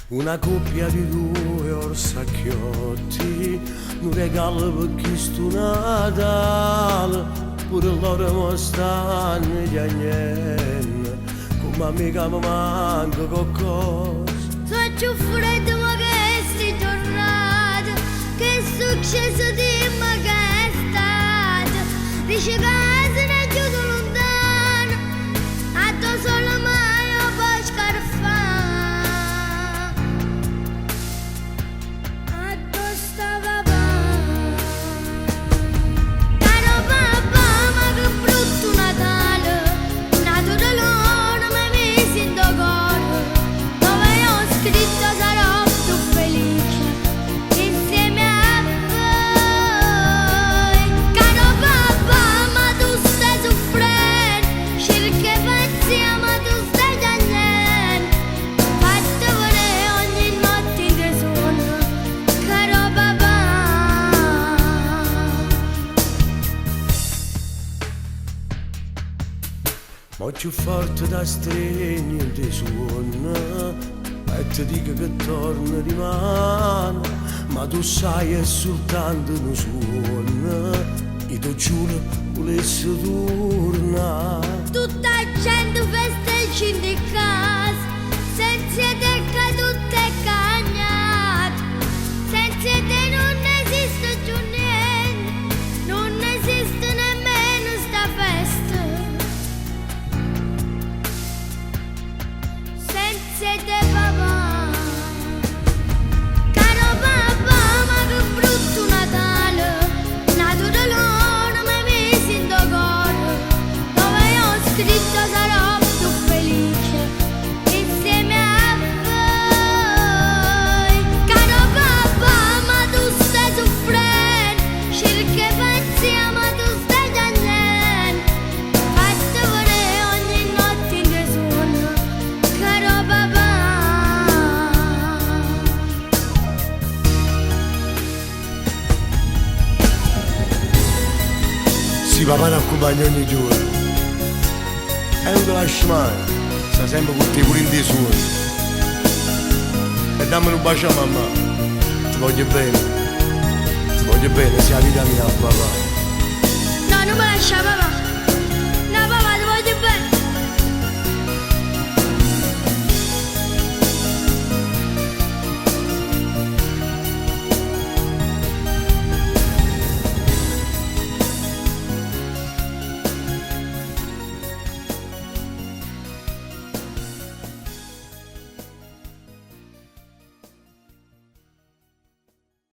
Una coppia di due orsacchiotti, un regalo per questo Natale, pure loro non stanno piangendo, come amica mi manca qualcosa. Sono più freddo ma che sei tornato, che è successo di me che è stato, dice che se ne è chiuso lontano, a te solo mai io puoi scarfare. Ma più forte da stregno di suono e ti dico che torna di mano, ma tu sai è soltanto un suono, io ti giuro volessi tornare. Tutta gente festeggia in casa, senza te che tutto è cagnato, senza te non esiste più niente, non esiste nemmeno sta festa. Siete papà, caro papà, ma che brutto Natale, nato da loro mi misi in tuo cuore, dove io ho scritto sarò più felice insieme a voi. Caro papà, ma tu stai soffrendo, cerca pazzia ma tu stai piangendo, fatti vedere ogni notte in te sonno, caro papà. Sì, papà ne accompagna ogni giorno e non te lasci mai, sta sempre con te pure in dei suoni. E dammi un bacio a mamma, ti voglio bene, sia la vita mia papà. No, non mi lascia papà.